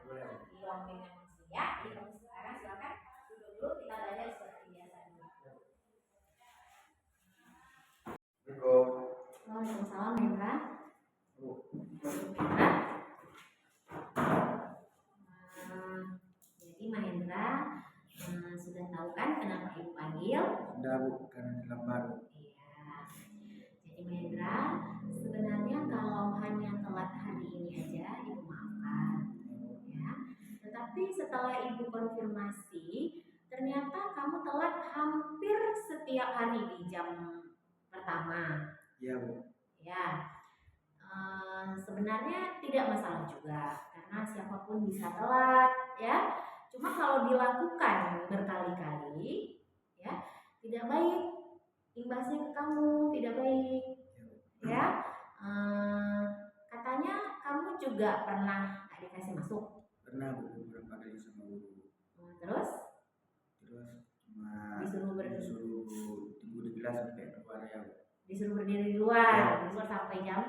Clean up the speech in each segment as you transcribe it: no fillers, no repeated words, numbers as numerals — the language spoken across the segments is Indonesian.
di ruang manusia ya. Jadi kamu sekarang silakan duduk dulu, kita belajar seperti biasa dulu. Waalaikumsalam Hendra. Jadi Mahendra sudah tahu kan kenapa ibu panggil? Sudah Bu, karena terlambat. Iya. Jadi Mahendra, sebenarnya kalau hanya telat hari ini aja ibu maafkan, ya. Tetapi setelah ibu konfirmasi, ternyata kamu telat hampir setiap hari di jam pertama. Iya Bu. Ya. Sebenarnya tidak masalah juga karena siapapun bisa telat ya. Cuma kalau dilakukan berkali-kali ya tidak baik, imbasnya ke kamu tidak baik ya. Katanya kamu juga pernah gak dikasih masuk? Pernah Bu, beberapa kali sama guru. Terus cuma disuruh tunggu di kelas sampai keluar ya Bu. Disuruh berdiri di luar sampai jam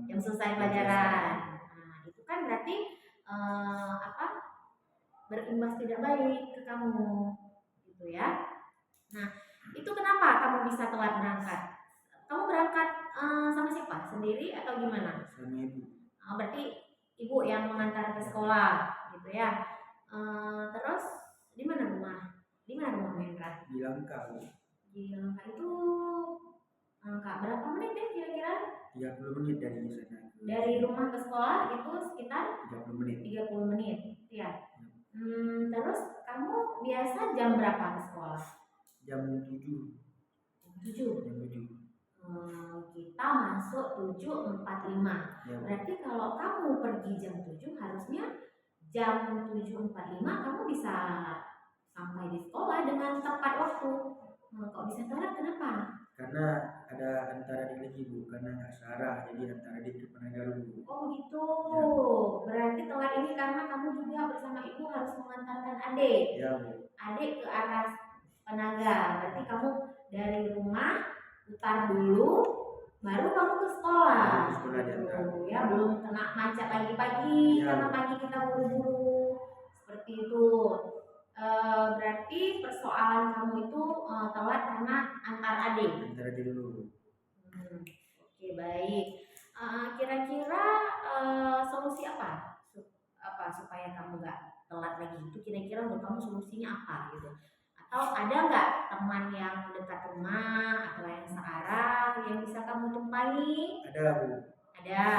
selesai pelajaran. Nah, itu kan berarti berimbas tidak baik ke kamu, gitu ya. Nah, itu kenapa kamu bisa telat berangkat? Kamu berangkat sama siapa? Sendiri atau gimana? Sama ibu. Berarti ibu yang mengantar ke sekolah, gitu ya. Terus di mana rumah? Di mana rumah Mahendra? Di Langka Bu. Di Langka itu Kak, berapa menit ya kira-kira? 30 menit dari sana. Dari rumah ke sekolah itu sekitar 30 menit. 30 menit, ya. Terus kamu biasa jam berapa ke sekolah? Jam 7. Jam 7. Kita masuk 7.45. Ya, berarti kalau kamu pergi jam 7 harusnya jam 7.45 kamu bisa sampai di sekolah dengan tepat waktu. Kok bisa telat kenapa? Karena ada antara adik lagi Bu, karena nggak searah, jadi antara adik ke Penanggal dulu. Oh gitu. Ya. Berarti telat ini karena kamu juga bersama ibu harus mengantarkan adik. Ya Bu. Adik ke arah Penaga. Berarti kamu dari rumah putar dulu, baru kamu ke sekolah. Sekolah diantar. Ya, belum kena macet lagi pagi, Ya. karena pagi kita buru-buru. Seperti itu. Berarti persoalan kamu itu telat karena antar adik. Antar adik dulu. Oke, baik. Kira-kira solusi apa supaya kamu nggak telat lagi itu? Kira-kira menurut kamu solusinya apa gitu? Atau ada nggak teman yang dekat rumah atau yang searah yang bisa kamu tumpangi? Ada Bu. Ada. Ya.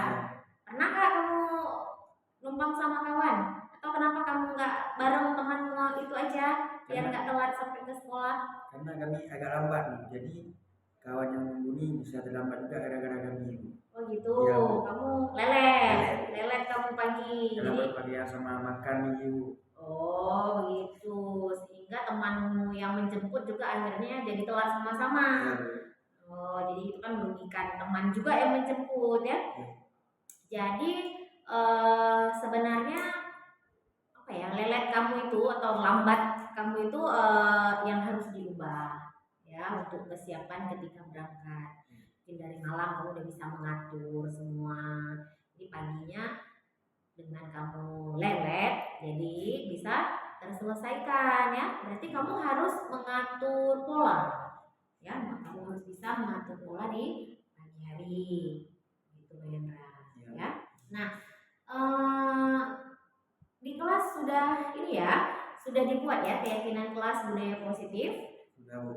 Pernah nggak kamu numpang sama kawan? Atau kenapa kamu nggak bareng temanmu itu aja biar nggak telat sampai ke sekolah? Karena kami agak lambat nih, jadi kawan yang menghubungi bisa terlambat juga gara-gara kami. Oh gitu. Ya. Kamu lelet kamu pagi. Terlambat pagi sama makan nih Bu. Oh begitu, sehingga temanmu yang menjemput juga akhirnya jadi telat sama-sama. Ya. Oh, jadi itu kan merugikan teman juga yang menjemput ya. Jadi sebenarnya apa ya, lelet kamu itu atau lambat kamu itu yang harus diubah ya untuk kesiapan ketika berangkat. Mungkin dari malam kamu udah bisa mengatur semua. Jadi paginya dengan kamu lelet jadi bisa terselesaikan ya. Berarti kamu harus mengatur pola ya, kamu harus bisa mengatur pola di pagi hari gitu Hendra ya. Nah di kelas sudah ini ya, sudah dibuat ya keyakinan kelas budaya positif? Sudah Bu.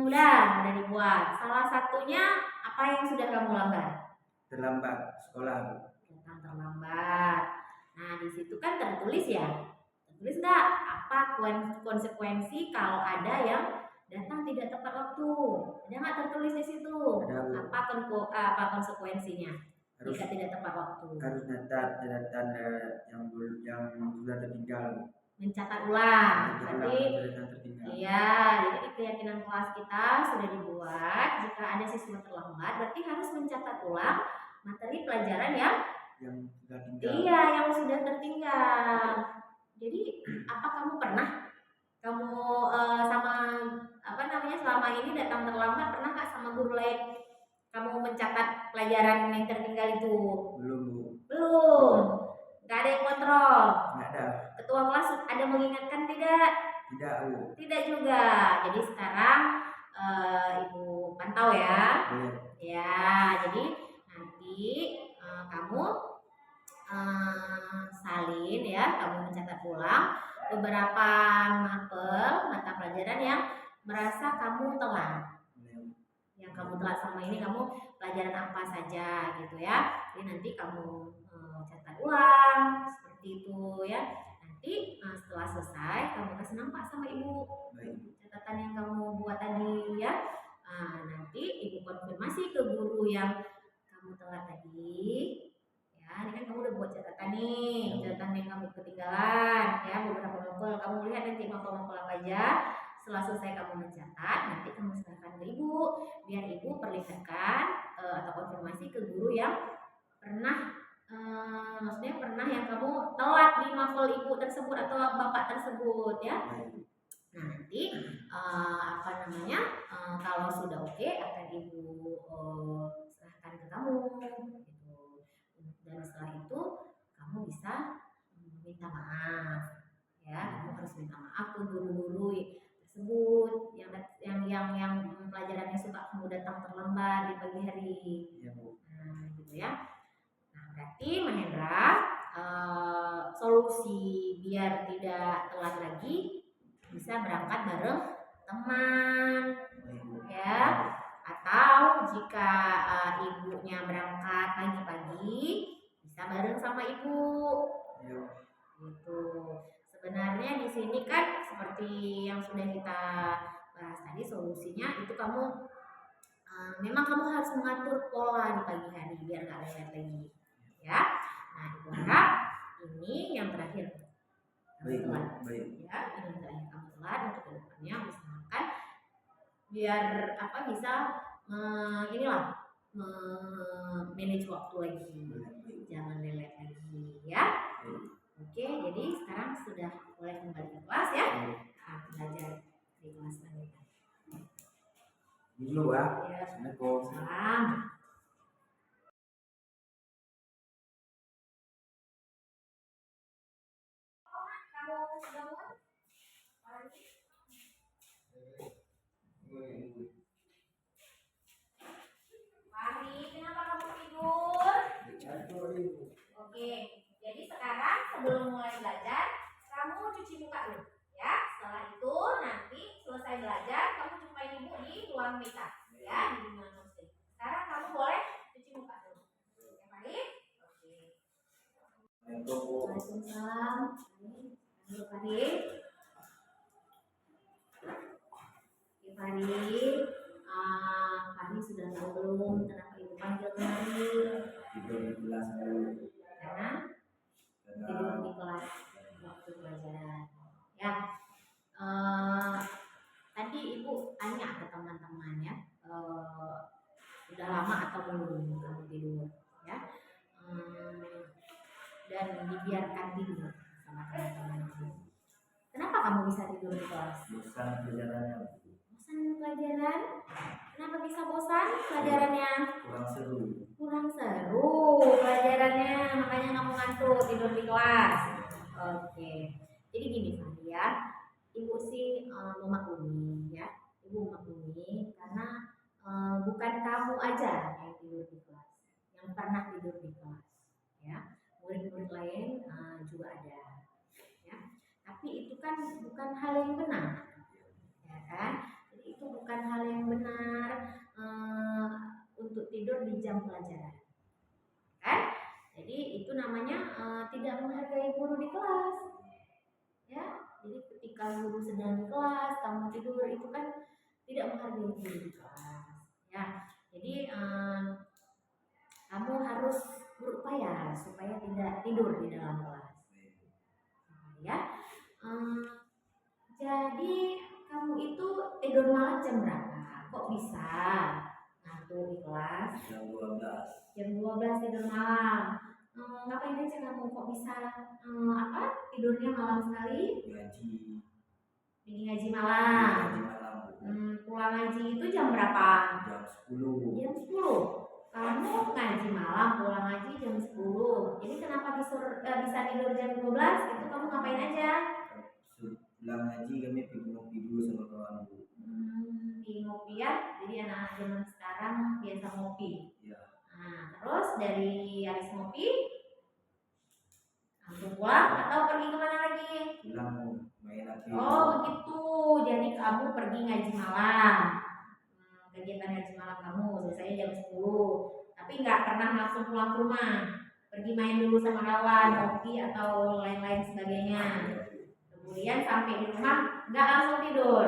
Udah dibuat. Salah satunya apa yang sudah kamu langgar? Terlambat sekolah Bu. Datang terlambat. Nah di situ kan tertulis ya, tertulis nggak apa konsekuensi kalau ada yang datang tidak tepat waktu? Ada nggak tertulis di situ? Ada. Apa konsekuensinya jika tidak tepat waktu? Harus mencatat catatan yang sudah tertinggal. Mencatat ulang. Berarti iya, jadi keyakinan kelas kita sudah dibuat. Jika ada siswa terlambat, berarti harus mencatat ulang materi pelajaran yang sudah tinggal. Iya, yang sudah tertinggal. Jadi apa kamu pernah selama ini datang terlambat, pernah nggak sama guru lain kamu mencatat pelajaran yang tertinggal itu? Belum Bu. Belum. Nggak ada yang kontrol. Nggak ada. Ketua kelas ada mengingatkan tidak? Tidak, Bu. Tidak juga. Jadi sekarang Ibu pantau ya. Iya. Ya, jadi nanti kamu salin ya, kamu mencatat ulang beberapa mata pelajaran yang merasa kamu telat. Yang kamu telat sama ini kamu pelajaran apa saja gitu ya. Jadi nanti kamu catat ulang seperti itu ya. Nanti setelah selesai kamu kasih nampak sama ibu catatan yang kamu buat tadi ya. Nanti ibu konfirmasi ke guru yang kamu telat tadi. Ya, ini kan kamu udah buat catatan nih, catatan yang kamu ketinggalan ya, beberapa mapel. Kamu lihat nanti mapel-mapel apa aja. Setelah selesai kamu mencatat, nanti kamu serahkan ke ibu, biar ibu perlihatkan atau konfirmasi ke guru yang pernah maksudnya pernah yang kamu telat di mapel ibu tersebut atau bapak tersebut ya. Nah nanti kalau sudah oke akan ibu serahkan ke kamu gitu. Dan setelah itu kamu bisa minta maaf ya, kamu harus minta maaf ke guru-guru tersebut yang pelajarannya suka kamu datang terlambat di pagi hari. Nah gitu ya. Nah berarti Mahendra solusi biar tidak telat lagi bisa berangkat bareng teman ya, atau jika ibunya berangkat pagi-pagi bisa bareng sama ibu gitu. Sebenarnya di sini kan seperti yang sudah kita bahas tadi, solusinya itu kamu memang kamu harus mengatur pola di pagi hari biar nggak lelet lagi ya. Nah ibu harap ini yang terakhir telat ya, ini yang terakhir kamu telat untuk kedepannya usahakan biar bisa manage waktu lagi, jangan lelet lagi ya. Oke, jadi sekarang sudah boleh kembali ke kelas ya. Belajar di kelas selanjutnya. Dulu ya. Assalamualaikum. Salam. Kamu sudah mulai? Mari, kenapa kamu tidur? Oke, jadi sekarang sebelum mulai belajar, kamu cuci muka dulu, ya. Setelah itu nanti selesai belajar, kamu jumpain ibu di ruang makeup, ya, di ruang musik. Sekarang kamu boleh cuci muka dulu. Ya, Farid? Oke. Waalaikumsalam. Halo, Farid. Farid, Farid sudah tahu belum kenapa ibu panggil kemarin? Tidur di kelas dulu. Karena tidur di kelas waktu pelajaran. Ya, tadi ibu tanya ke teman-teman ya, udah lama atau belum kamu tidur? Ya, dan dibiarkan tidur sama teman-teman. Kenapa kamu bisa tidur di kelas? Bosan pelajarannya. Bosan pelajaran? Kenapa bisa bosan pelajarannya? Kurang seru Pelajarannya, makanya kamu ngantuk tidur di kelas. Oke, jadi gini Fandi ya, ibu sih memaklumi ya, ibu memaklumi karena bukan kamu aja yang tidur di kelas, yang pernah tidur di kelas ya, murid-murid lain juga ada ya. Tapi itu kan bukan hal yang benar, ya kan? Jadi itu bukan hal yang benar untuk tidur di jam pelajaran, kan? Jadi itu namanya tidak menghargai guru di kelas, ya. Jadi ketika guru sedang di kelas, kamu tidur itu kan tidak menghargai guru di kelas, ya. Jadi kamu harus berupaya supaya tidak tidur di dalam kelas, ya. Jadi kamu itu tidur malam jam berapa? Kok bisa ngantuk di kelas? Jam 12 tidur malam. Ngapain aja kamu kok bisa tidurnya malam sekali? Ngaji malam. Pulang ngaji itu jam berapa? Jam 10. Jam 10. Kamu ngaji malam, pulang ngaji jam 10. Jadi kenapa bisa tidur jam 12? Itu kamu ngapain aja? Pulang haji kami pergi ngopi dulu sama kawan Bu. Di ngopi ya. Jadi anak-anak zaman sekarang biasa ngopi. Ya. Nah, terus dari habis ngopi langsung pulang atau pergi kemana lagi? Pulang main lagi. Oh begitu. Jadi kamu pergi ngaji malam. Kegiatan ngaji malam kamu selesai jam 10. Tapi nggak pernah langsung pulang ke rumah. Pergi main dulu sama kawan, ngopi atau lain-lain sebagainya. Kemudian sampai di rumah nggak langsung tidur,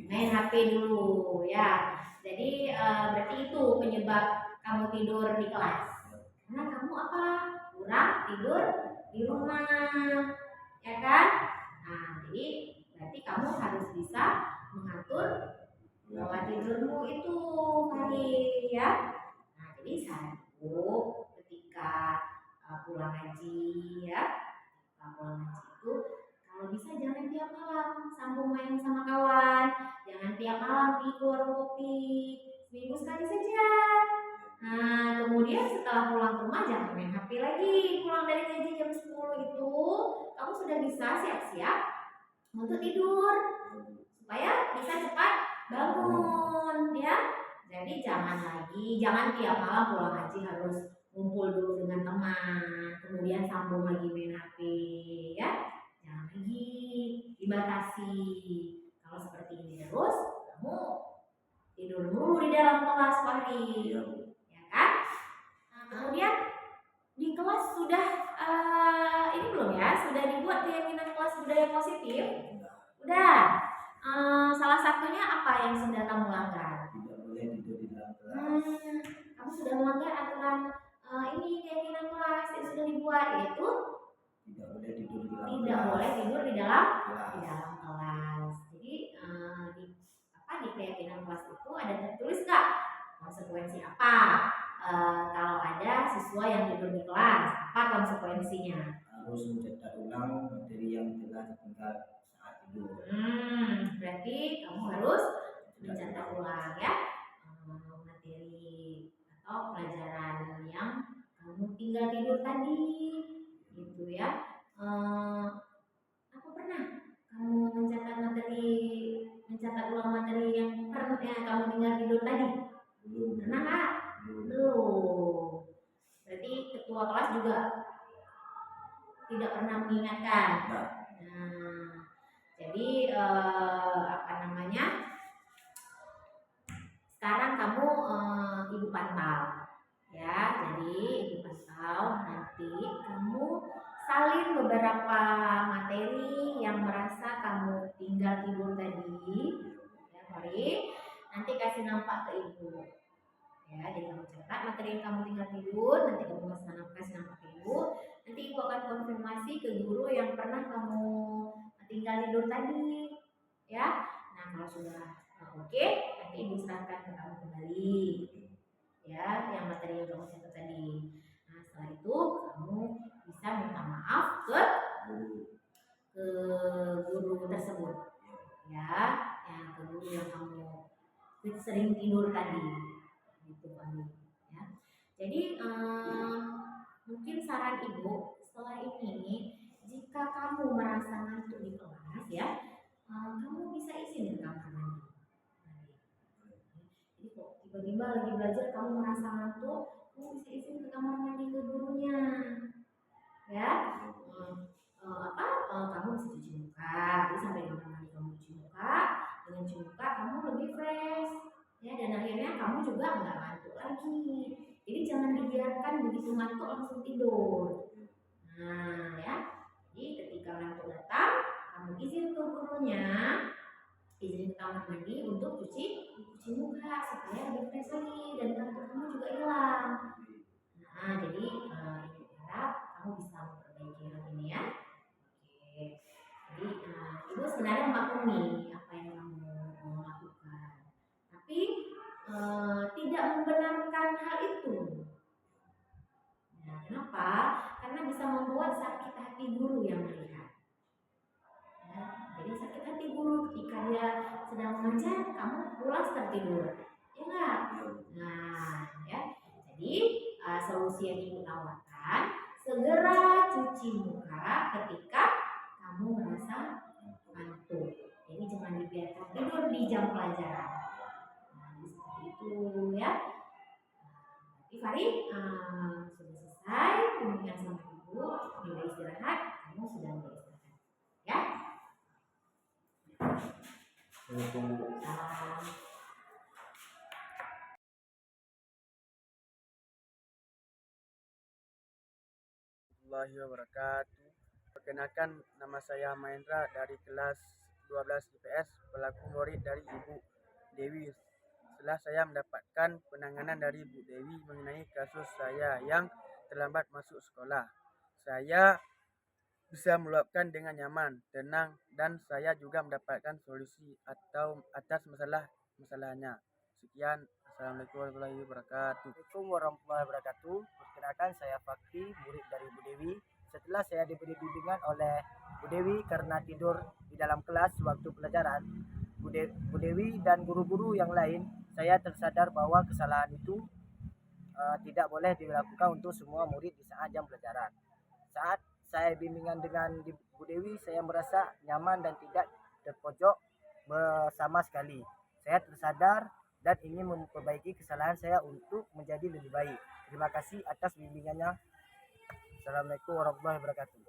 main HP dulu ya. Jadi berarti itu penyebab kamu tidur di kelas, karena kamu apa? Kurang tidur di rumah, ya kan? Nah, jadi berarti kamu harus bisa mengatur pola tidurmu itu, Fahri ya. Nah, jadi saranku ketika pulang haji ya, pulang haji itu kalau bisa jangan tiap malam sambung main sama kawan, jangan tiap malam pergi ke warung kopi, seminggu sekali saja. Nah, kemudian setelah pulang ke rumah jangan main HP lagi. Pulang dari ngaji jam 10 itu kamu sudah bisa siap-siap untuk tidur supaya bisa cepat bangun ya. Jadi jangan tiap malam pulang haji harus ngumpul dulu dengan teman, kemudian sambung lagi main HP ya. Jangan lagi, dibatasi. Kalau seperti ini terus kamu tidur dulu di dalam kelas, Fahri, ya kan? Nah, kemudian di kelas sudah ini belum ya, sudah dibuat keyakinan kelas budaya positif? Udah. Salah satunya apa yang sudah kamu langgar? Tidak boleh tidur di dalam kelas. Kamu sudah melanggar aturan ini keyakinan kelas yang sudah dibuat, yaitu tidak boleh tidur di dalam kelas. Jadi di keyakinan kelas itu ada tertulis nggak konsekuensi apa kalau ada siswa yang tidur di kelas? Apa konsekuensinya? Harus mencetak ulang materi yang telah tertinggal saat tidur. Berarti kamu harus mencetak ulang ya materi atau pelajaran yang kamu tinggal tidur tadi, gitu ya. Apa pernah kamu mencatat ulang materi yang kamu tinggal tidur tadi? Belum. Pernah nggak? Belum. Berarti ketua kelas juga tidak pernah mengingatkan. Nah, jadi sekarang kamu ibu pantau ya. Jadi ibu pantau, nanti kamu salin beberapa materi yang merasa kamu tinggal tidur tadi ya, Fahri. Nanti kasih nampak ke ibu ya. Jadi kamu catat materi yang kamu tinggal tidur, nanti kamu kasih nampak ke ibu. Nanti ibu akan konfirmasi ke guru yang pernah kamu tinggal tidur tadi ya. Nah, kalau sudah oke, nanti ibu serahkan ke kamu kembali ya yang materi yang kamu catat tadi. Nah, setelah itu kamu bisa minta maaf ke guru tersebut ya, ke guru yang kamu sering tidur tadi, gitu Pak ya. Jadi mungkin saran ibu setelah ini, jika kamu merasa ngantuk di kelas ya, kamu bisa izin ke kamar mandi. Jadi kok tiba-tiba lagi belajar kamu merasa ngantuk, kamu bisa izin ke kamar mandi ke gurunya ya. Kamu bisa cuci muka, jadi sampai di kamar mandi kamu cuci muka, dengan cuci muka kamu lebih fresh ya, dan akhirnya kamu juga nggak ngantuk lagi. Jadi jangan dibiarkan begitu ngantuk langsung tidur. Nah ya, jadi ketika ngantuk datang, kamu izin ke gurunya, izin ke kamar mandi untuk cuci muka supaya lebih fresh lagi dan ngantuk kamu juga hilang. Nah, jadi ibu harap kamu bisa memperbaiki hal ini ya. Oke. Jadi ibu sebenarnya memaklumi apa yang kamu mau lakukan, tapi tidak membenarkan hal itu. Nah, kenapa? Karena bisa membuat sakit hati guru yang melihat. Ya, jadi sakit hati guru ketika dia sedang mengajar, kamu pulas tertidur, ya nggak? Nah, ya. Jadi solusi yang ibu tawarkan, segera cuci muka ketika kamu merasa ngantuk. Jadi jangan dibiarkan tidur di jam pelajaran. Nah, seperti itu ya. Jadi Farid sudah selesai bimbingan sama ibu, mulai istirahat, kamu sudah mulai istirahat. Ya. Salam. Warahmatullahi wabarakatuh. Perkenalkan, nama saya Mahendra dari kelas 12 IPS, pelaku murid dari Ibu Dewi. Setelah saya mendapatkan penanganan dari Ibu Dewi mengenai kasus saya yang terlambat masuk sekolah, saya bisa meluapkan dengan nyaman, tenang, dan saya juga mendapatkan solusi atau atas masalahnya. Sekian, Assalamualaikum warahmatullahi wabarakatuh. Assalamualaikum warahmatullahi wabarakatuh. Perkenalkan, saya Fakri, murid dari Bu Dewi. Setelah saya diberi bimbingan oleh Bu Dewi karena tidur di dalam kelas waktu pelajaran, Bu Dewi dan guru-guru yang lain, saya tersadar bahwa kesalahan itu tidak boleh dilakukan untuk semua murid di saat jam pelajaran. Saat saya bimbingan dengan Bu Dewi, saya merasa nyaman dan tidak terpojok sama sekali. Saya tersadar dan ingin memperbaiki kesalahan saya untuk menjadi lebih baik. Terima kasih atas bimbingannya. Assalamualaikum warahmatullahi wabarakatuh.